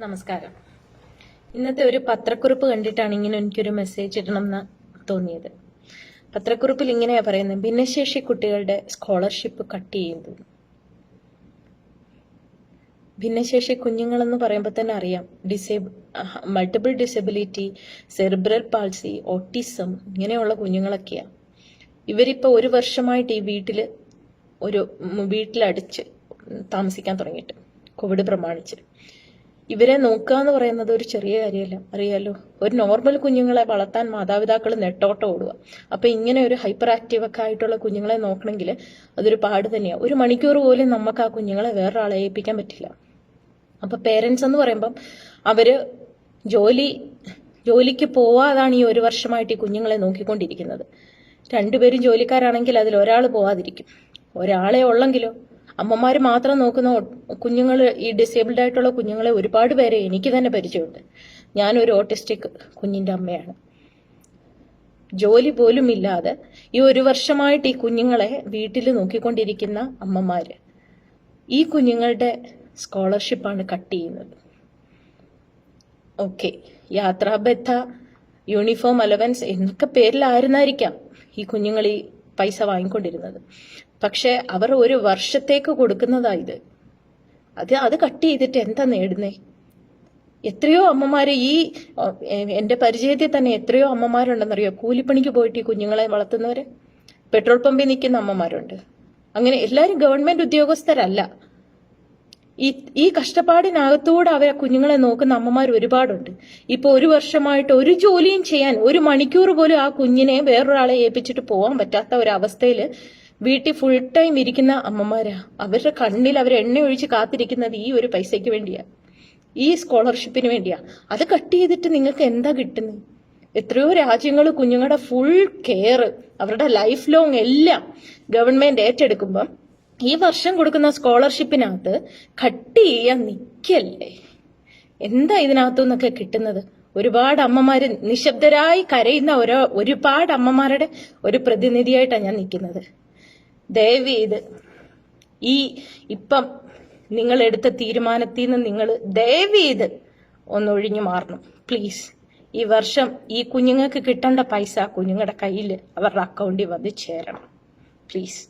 നമസ്കാരം. ഇന്നത്തെ ഒരു പത്രക്കുറിപ്പ് കണ്ടിട്ടാണ് ഇങ്ങനെ എനിക്കൊരു മെസ്സേജ് ഇടണം എന്ന് തോന്നിയത്. പത്രക്കുറിപ്പിൽ ഇങ്ങനെയാ പറയുന്നത്: ഭിന്നശേഷി കുട്ടികളുടെ സ്കോളർഷിപ്പ് കട്ട് ചെയ്യുന്നു. ഭിന്നശേഷി കുഞ്ഞുങ്ങളെന്ന് പറയുമ്പോൾ തന്നെ അറിയാം, multiple disability, cerebral palsy, autism ഇങ്ങനെയുള്ള കുഞ്ഞുങ്ങളൊക്കെയാണ്. ഇവരിപ്പോൾ ഒരു വർഷമായിട്ട് ഈ വീട്ടിലടിച്ച് താമസിക്കാൻ തുടങ്ങിയിട്ട്, കോവിഡ് പ്രമാണിച്ച്. ഇവരെ നോക്കുക എന്ന് പറയുന്നത് ഒരു ചെറിയ കാര്യമല്ല, അറിയാലോ. ഒരു നോർമൽ കുഞ്ഞുങ്ങളെ വളർത്താൻ മാതാപിതാക്കൾ നെട്ടോട്ടം ഓടുക. അപ്പൊ ഇങ്ങനെ ഒരു ഹൈപ്പർ ആക്റ്റീവ് ഒക്കെ ആയിട്ടുള്ള കുഞ്ഞുങ്ങളെ നോക്കണമെങ്കിൽ അതൊരു പാട് തന്നെയാണ്. ഒരു മണിക്കൂർ പോലും നമുക്ക് ആ കുഞ്ഞുങ്ങളെ വേറൊരാളെ ഏൽപ്പിക്കാൻ പറ്റില്ല. അപ്പൊ പേരൻസ് എന്ന് പറയുമ്പം അവര് ജോലിക്ക് പോവാതാണ് ഈ ഒരു വർഷമായിട്ട് ഈ കുഞ്ഞുങ്ങളെ നോക്കിക്കൊണ്ടിരിക്കുന്നത്. രണ്ടുപേരും ജോലിക്കാരാണെങ്കിൽ അതിൽ ഒരാൾ പോവാതിരിക്കും. ഒരാളെ ഉള്ളെങ്കിലോ അമ്മമാർ മാത്രം നോക്കുന്ന കുഞ്ഞുങ്ങൾ, ഈ ഡിസേബിൾഡ് ആയിട്ടുള്ള കുഞ്ഞുങ്ങളെ ഒരുപാട് പേരെ എനിക്ക് തന്നെ പരിചയമുണ്ട്. ഞാനൊരു ഓട്ടിസ്റ്റിക് കുഞ്ഞിന്റെ അമ്മയാണ്. ജോലി പോലും ഇല്ലാതെ ഈ ഒരു വർഷമായിട്ട് ഈ കുഞ്ഞുങ്ങളെ വീട്ടിൽ നോക്കിക്കൊണ്ടിരിക്കുന്ന അമ്മമാര് ഈ കുഞ്ഞുങ്ങളുടെ സ്കോളർഷിപ്പാണ് കട്ട് ചെയ്യുന്നത്. ഓക്കെ, യാത്രാബത്ത, യൂണിഫോം അലവൻസ് എന്നൊക്കെ പേരിലായിരുന്നായിരിക്കാം ഈ കുഞ്ഞുങ്ങൾ ഈ പൈസ വാങ്ങിക്കൊണ്ടിരുന്നത്. പക്ഷെ അവർ ഒരു വർഷത്തേക്ക് കൊടുക്കുന്നതായത് അത് കട്ട് ചെയ്തിട്ട് എന്താ നേടുന്നേ? എത്രയോ അമ്മമാര് എന്റെ പരിചയത്തിൽ തന്നെ എത്രയോ അമ്മമാരുണ്ടെന്നറിയോ, കൂലിപ്പണിക്ക് പോയിട്ട് ഈ കുഞ്ഞുങ്ങളെ വളർത്തുന്നവര്. പെട്രോൾ പമ്പിൽ നിൽക്കുന്ന അമ്മമാരുണ്ട്. അങ്ങനെ എല്ലാവരും ഗവൺമെന്റ് ഉദ്യോഗസ്ഥരല്ല. ഈ കഷ്ടപ്പാടിനകത്തൂടെ അവരെ കുഞ്ഞുങ്ങളെ നോക്കുന്ന അമ്മമാർ ഒരുപാടുണ്ട്. ഇപ്പൊ ഒരു വർഷമായിട്ട് ഒരു ജോലിയും ചെയ്യാൻ, ഒരു മണിക്കൂർ പോലും ആ കുഞ്ഞിനെ വേറൊരാളെ ഏൽപ്പിച്ചിട്ട് പോകാൻ പറ്റാത്ത ഒരവസ്ഥയിൽ വീട്ടിൽ ഫുൾ ടൈം ഇരിക്കുന്ന അമ്മമാരാ. അവരുടെ കണ്ണിൽ അവർ എണ്ണ ഒഴിച്ച് കാത്തിരിക്കുന്നത് ഈ ഒരു പൈസയ്ക്ക് വേണ്ടിയാ, ഈ സ്കോളർഷിപ്പിന് വേണ്ടിയാ. അത് കട്ട് ചെയ്തിട്ട് നിങ്ങൾക്ക് എന്താ കിട്ടുന്നത്? എത്രയോ രാജ്യങ്ങൾ കുഞ്ഞുങ്ങളുടെ ഫുൾ കെയർ, അവരുടെ ലൈഫ് ലോങ് എല്ലാം ഗവൺമെന്റ് ഏറ്റെടുക്കുമ്പം ഈ വർഷം കൊടുക്കുന്ന സ്കോളർഷിപ്പിനകത്ത് കട്ട് ചെയ്യാൻ നിൽക്കല്ലേ? എന്താ ഇതിനകത്തു നിന്നൊക്കെ കിട്ടുന്നത്? ഒരുപാട് അമ്മമാര് നിശബ്ദരായി കരയുന്ന ഒരുപാട് അമ്മമാരുടെ ഒരു പ്രതിനിധിയായിട്ടാണ് ഞാൻ നിൽക്കുന്നത്. ദയവ് ചെയ്ത് ഇപ്പം നിങ്ങൾ എടുത്ത തീരുമാനത്തിൽ നിന്ന് നിങ്ങൾ ദയവ് ചെയ്ത് ഒന്നൊഴിഞ്ഞു മാറണം, പ്ലീസ്. ഈ വർഷം ഈ കുഞ്ഞുങ്ങൾക്ക് കിട്ടേണ്ട പൈസ കുഞ്ഞുങ്ങളുടെ കയ്യിൽ അവരുടെ അക്കൗണ്ടിൽ വന്ന് ചേരണം, പ്ലീസ്.